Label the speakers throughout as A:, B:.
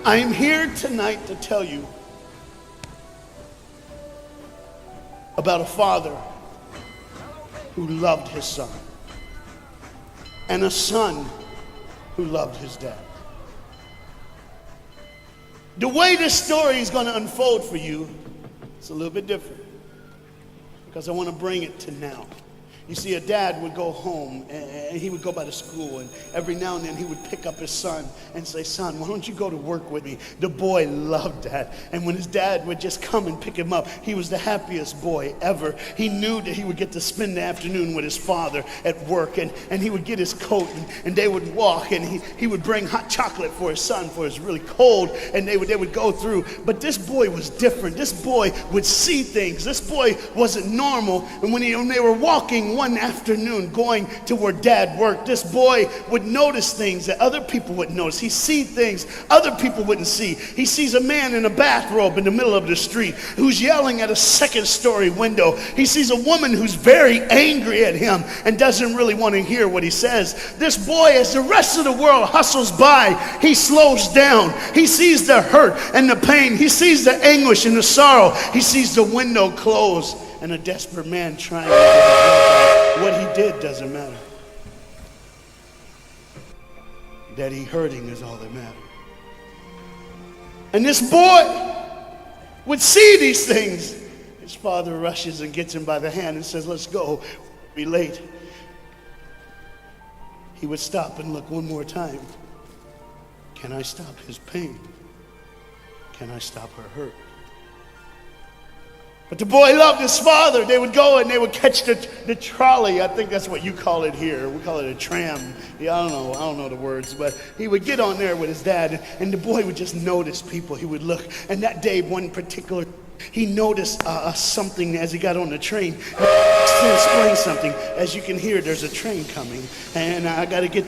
A: I'm here tonight to tell you about a father who loved his son and a son who loved his dad. The way this story is going to unfold for you is a little bit different because I want to bring it to now. You see, a dad would go home and he would go by the school, and every now and then he would pick up his son and say, "Son, why don't you go to work with me?" The boy loved that. And when his dad would just come and pick him up, he was the happiest boy ever. He knew that he would get to spend the afternoon with his father at work, and he would get his coat and they would walk, and he would bring hot chocolate for his son, for it's really cold, and they would go through. But this boy was different. This boy would see things. This boy wasn't normal. And when they were walking one afternoon going to where dad worked, this boy would notice things that other people wouldn't notice. He see things other people wouldn't see. He sees a man in a bathrobe in the middle of the street who's yelling at a second-story window. He sees a woman who's very angry at him and doesn't really want to hear what he says. This boy, as the rest of the world hustles by, he slows down. He sees the hurt and the pain. He sees the anguish and the sorrow. He sees the window close and a desperate man trying to get his back. What he did doesn't matter. That he hurting is all that matters. And this boy would see these things. His father rushes and gets him by the hand and says, "Let's go, we'll be late." He would stop and look one more time. Can I stop his pain? Can I stop her hurt? But the boy loved his father. They would go and they would catch the trolley. I think that's what you call it here. We call it a tram. Yeah, I don't know the words, but he would get on there with his dad, and the boy would just notice people. He would look, and that day, one particular, he noticed something as he got on the train. To explain something, as you can hear, there's a train coming, and I got to get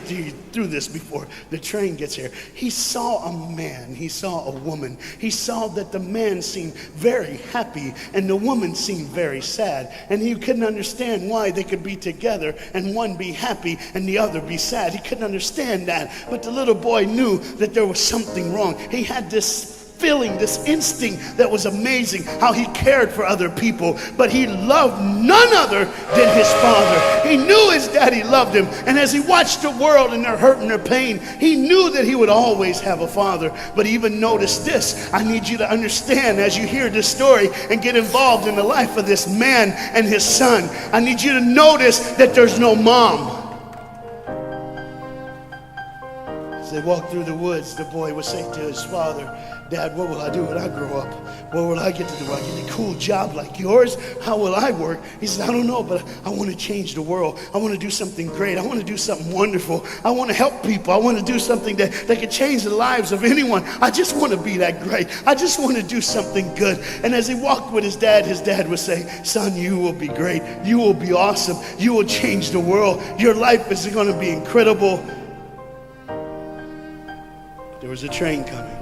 A: through this before the train gets here. He saw a man, he saw a woman. He saw that the man seemed very happy and the woman seemed very sad, and he couldn't understand why they could be together and one be happy and the other be sad. He couldn't understand that, but the little boy knew that there was something wrong. He had this feeling, this instinct that was amazing, how he cared for other people, but he loved none other than his father. He knew his daddy loved him, and as he watched the world and their hurt and their pain, he knew that he would always have a father. But even notice this, I need you to understand as you hear this story and get involved in the life of this man and his son, I need you to notice that there's no mom. As they walked through the woods, the boy would say to his father, "Dad, what will I do when I grow up? What will I get to do? Will I get a cool job like yours? How will I work?" He said, "I don't know, but I want to change the world. I want to do something great. I want to do something wonderful. I want to help people. I want to do something that could change the lives of anyone. I just want to be that great. I just want to do something good." And as he walked with his dad would say, "Son, you will be great. You will be awesome. You will change the world. Your life is going to be incredible." There was a train coming.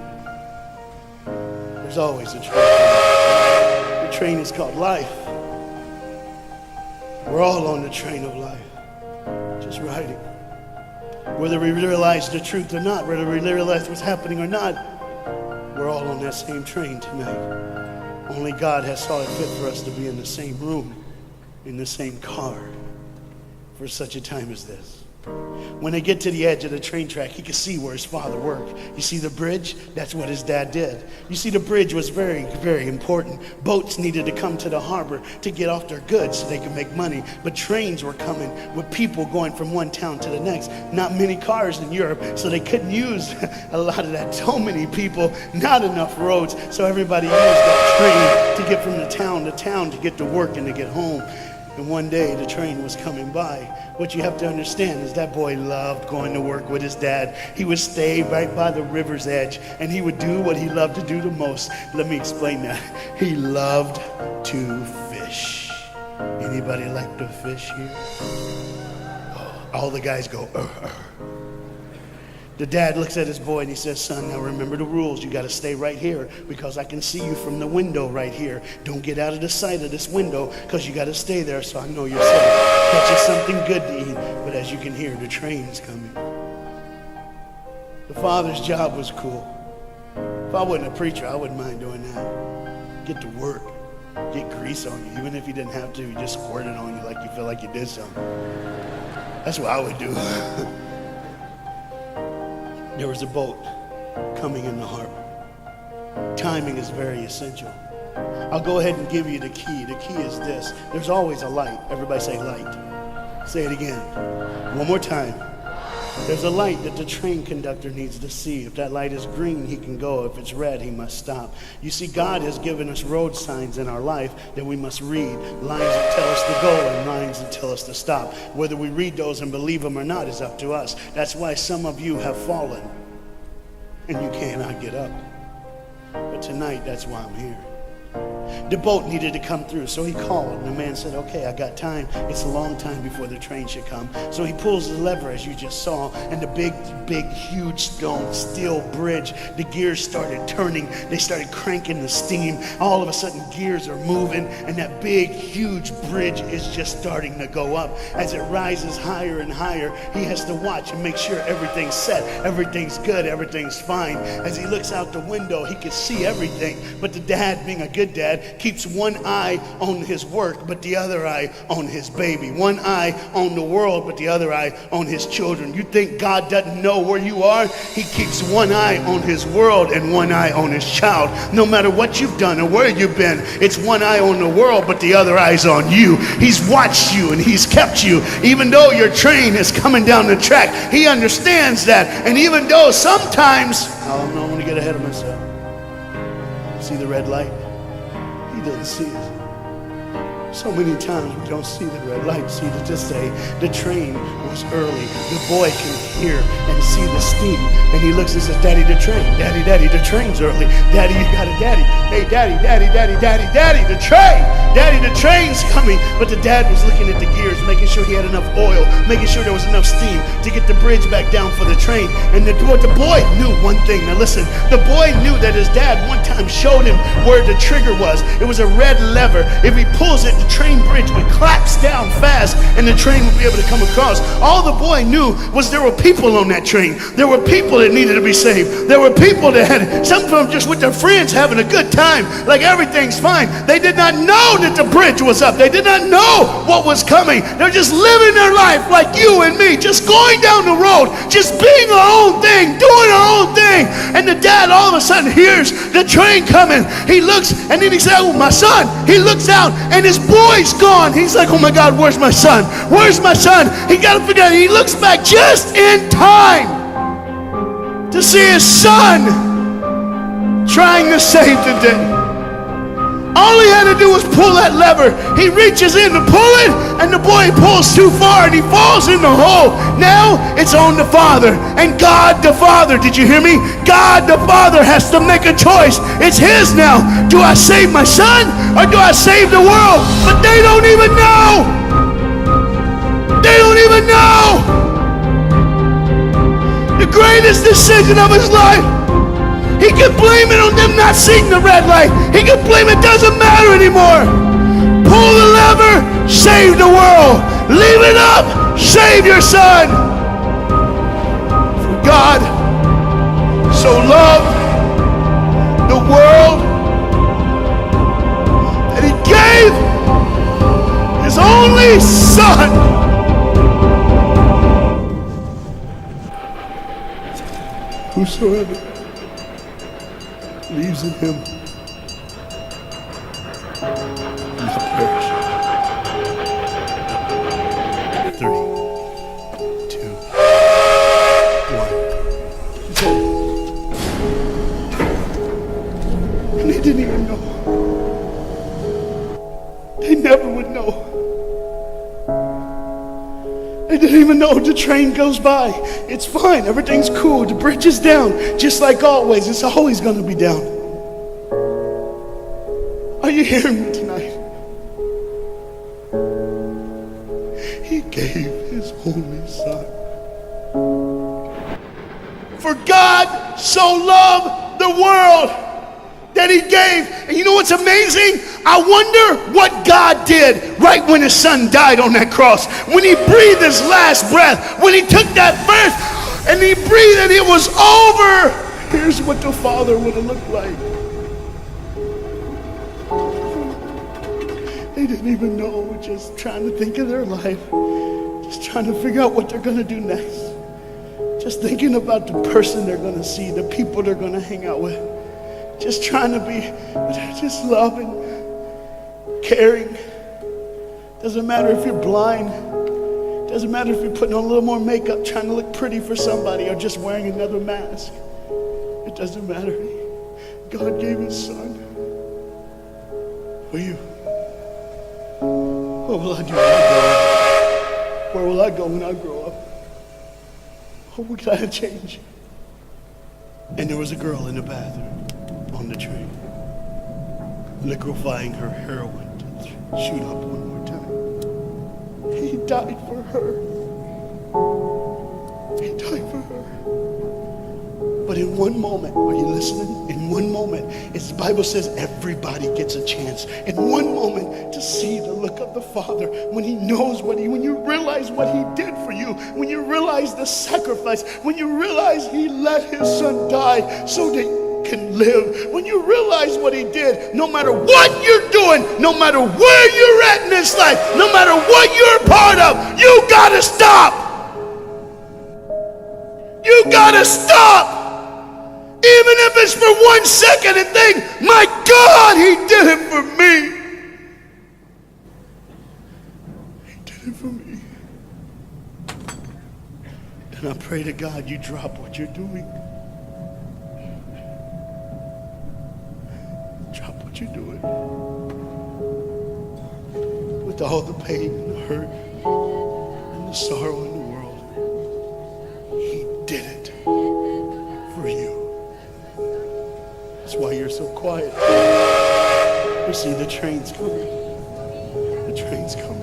A: There's always a train coming. The train is called life. We're all on the train of life, just riding. Whether we realize the truth or not, whether we realize what's happening or not, we're all on that same train tonight. Only God has saw it fit for us to be in the same room, in the same car, for such a time as this. When they get to the edge of the train track, he could see where his father worked. You see the bridge? That's what his dad did. You see, the bridge was very, very important. Boats needed to come to the harbor to get off their goods so they could make money. But trains were coming with people going from one town to the next. Not many cars in Europe, so they couldn't use a lot of that. So many people, not enough roads, so everybody used that train to get from the town to town to get to work and to get home. And one day the train was coming by. What you have to understand is that boy loved going to work with his dad. He would stay right by the river's edge, and he would do what he loved to do the most. Let me explain that. He loved to fish. Anybody like to fish here? All the guys go, The dad looks at his boy and he says, "Son, now remember the rules. You got to stay right here because I can see you from the window right here. Don't get out of the sight of this window because you got to stay there so I know you're safe. Get you something good to eat." But as you can hear, the train's coming. The father's job was cool. I wasn't a preacher, I wouldn't mind doing that. Get to work. Get grease on you. Even if you didn't have to, you just squirt it on you like you feel like you did something. That's what I would do. There was a boat coming in the harbor. Timing is very essential. I'll go ahead and give you the key. The key is this. There's always a light. Everybody say light. Say it again. One more time. There's a light that the train conductor needs to see. If that light is green, he can go. If it's red, he must stop. You see, God has given us road signs in our life that we must read. Lines that tell us to go and lines that tell us to stop. Whether we read those and believe them or not is up to us. That's why some of you have fallen and you cannot get up. But tonight, that's why I'm here. The boat needed to come through, so he called, and the man said, okay, I got time. It's a long time before the train should come. So he pulls the lever, as you just saw, and the big, huge steel bridge, the gears started turning. They started cranking the steam. All of a sudden, gears are moving, and that big, huge bridge is just starting to go up. As it rises higher and higher, he has to watch and make sure everything's set, everything's good, everything's fine. As he looks out the window, he can see everything, but the dad, being a good dad, keeps one eye on his work, but the other eye on his baby. One eye on the world, but the other eye on his children. You think God doesn't know where you are? He keeps one eye on his world and one eye on his child. No matter what you've done or where you've been, it's one eye on the world, but the other eye's on you. He's watched you and he's kept you. Even though your train is coming down the track, he understands that. And even though sometimes, I don't want to get ahead of myself. See the red light? He didn't see it. So many times we don't see the red light. See, to just say the train was early. The boy can hear and see the steam. And he looks and says, Daddy, the train. Daddy, the train's early. Daddy, you got it, Daddy. Hey, Daddy, the train. Daddy, the train's coming. But the dad was looking at the gears, making sure he had enough oil, making sure there was enough steam to get the bridge back down for the train. And what the boy knew one thing. Now listen, the boy knew that his dad one time showed him where the trigger was. It was a red lever. If he pulls it, the train bridge would collapse down fast and the train would be able to come across. All the boy knew was there were people on that train. There were people that needed to be saved. There were people that had, some of them just with their friends having a good time, like everything's fine. They did not know that the bridge was up. They did not know what was coming. They're just living their life like you and me, just going down the road, just being our own thing, doing our own thing. And the dad all of a sudden hears the train coming. He looks and then he said, oh, my son. He looks out and his boy's gone. He's like, oh my God, where's my son? Where's my son? He got to figure out. He looks back just in time to see his son trying to save the day. All he had to do was pull that lever. He reaches in to pull it, and the boy pulls too far, and he falls in the hole. Now it's on the father, and God the Father, did you hear me? God the Father has to make a choice. It's his now. Do I save my son, or do I save the world? But they don't even know. They don't even know. The greatest decision of his life. He could blame it on them not seeing the red light. He could blame it doesn't matter anymore. Pull the lever, save the world. Leave it up, save your son. For God so loved the world that he gave his only son. Whosoever believes in him will not perish. 3, 2, 1. And they didn't even know. They never would know. They didn't even know. The train goes by. It's fine. Everything's cool. The bridge is down. Just like always. It's always going to be down. Are you hearing me tonight? He gave his only son. For God so loved the world that he gave. And you know what's amazing? I wonder what God did right when his son died on that cross. When he breathed his last breath, when he took that breath and he breathed and it was over, Here's what the Father would have looked like. They didn't even know, just trying to think of their life, just trying to figure out what they're going to do next. Just thinking about the person they're going to see, the people they're going to hang out with. Just trying to be just loving, caring. Doesn't matter if you're blind. Doesn't matter if you're putting on a little more makeup, trying to look pretty for somebody, or just wearing another mask. It doesn't matter. God gave his son for you. What will I do when I grow up? Where will I go when I grow up? What can I change? And there was a girl in the bathroom on the train, liquefying her heroin to shoot up one more time. He died for her. He died for her. But in one moment, are you listening? In one moment, as the Bible says, everybody gets a chance. In one moment, to see the look of the Father when he knows when you realize what he did for you, when you realize the sacrifice, when you realize he let his son die so that you can live, when you realize what he did, no matter what you're doing, no matter where you're at in this life, no matter what you're a part of, you gotta stop. You gotta stop. Even if it's for 1 second, and think, my God, he did it for me. He did it for me. And I pray to God you drop what you're doing. Drop what you're doing. With all the pain and the hurt and the sorrow in the world, he did it for you. That's why you're so quiet. You see, the train's coming. The train's coming.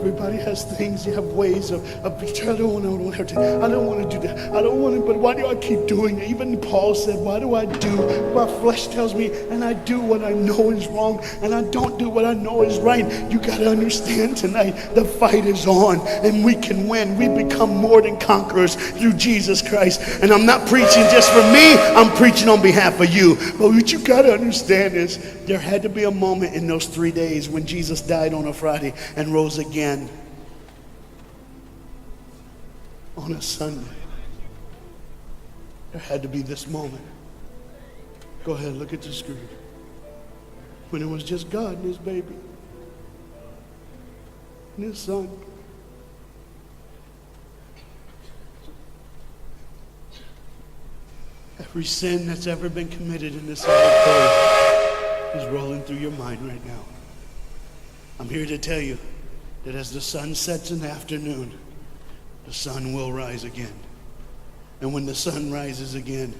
A: Everybody has things. You have ways of I don't want to do that. I don't want to, but why do I keep doing it? Even Paul said, why do I do what my flesh tells me, and I do what I know is wrong, and I don't do what I know is right? You got to understand tonight, the fight is on, and we can win. We become more than conquerors through Jesus Christ. And I'm not preaching just for me. I'm preaching on behalf of you. But what you got to understand is there had to be a moment in those 3 days when Jesus died on a Friday and rose again on a Sunday. There had to be this moment. Go ahead, look at the screen. When it was just God and his baby and his son. Every sin that's ever been committed in this earth is rolling through your mind right now. I'm here to tell you that as the sun sets in the afternoon, the sun will rise again. And when the sun rises again,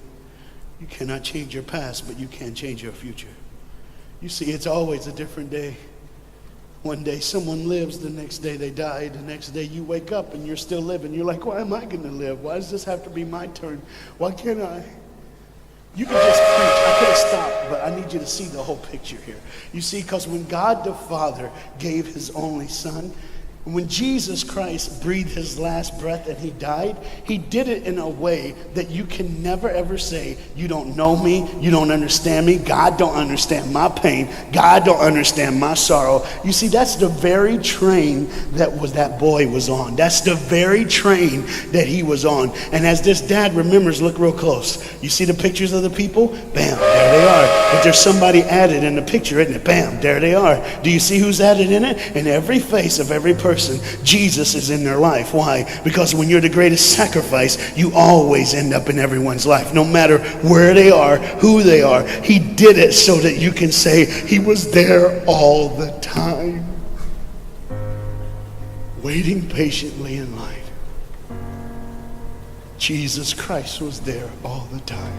A: you cannot change your past, but you can change your future. You see, it's always a different day. One day someone lives, the next day they die, the next day you wake up and you're still living. You're like, why am I going to live? Why does this have to be my turn? Why can't I? You can just preach. I could have stopped, but I need you to see the whole picture here. You see, because when God the Father gave his only son, when Jesus Christ breathed his last breath and he died, he did it in a way that you can never ever say, you don't know me, you don't understand me, God don't understand my pain, God don't understand my sorrow. You see, that's the very train that boy was on. That's the very train that he was on. And as this dad remembers, look real close. You see the pictures of the people? Bam, there they are. But there's somebody added in the picture, isn't it? Bam, there they are. Do you see who's added in it? In every face of every person, Jesus is in their life. Why? Because when you're the greatest sacrifice, you always end up in everyone's life, no matter where they are, who they are. He did it so that you can say he was there all the time, waiting patiently in line. Jesus Christ was there all the time.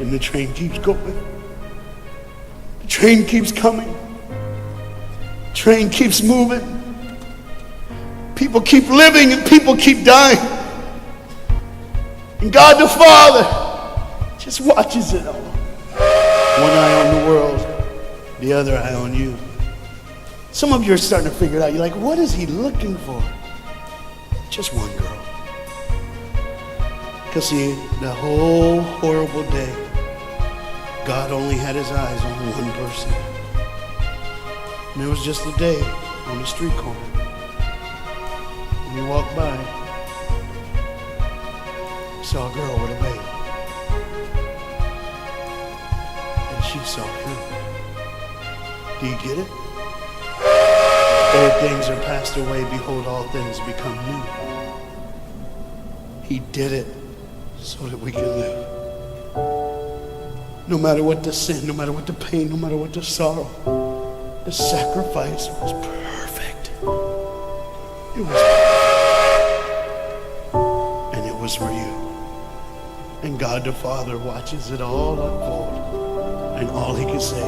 A: And the train keeps going. The train keeps coming. Train keeps moving. People keep living and people keep dying. And God the Father just watches it all. One eye on the world, the other eye on you. Some of you are starting to figure it out. You're like, what is he looking for? Just one girl. Because see, the whole horrible day, God only had his eyes on one person. And it was just a day on the street corner. And he walked by, saw a girl with a baby. And she saw him. Do you get it? Old things are passed away. Behold, all things become new. He did it so that we could live. No matter what the sin, no matter what the pain, no matter what the sorrow, the sacrifice was perfect. It was perfect. And it was for you. And God the Father watches it all unfold. And all he can say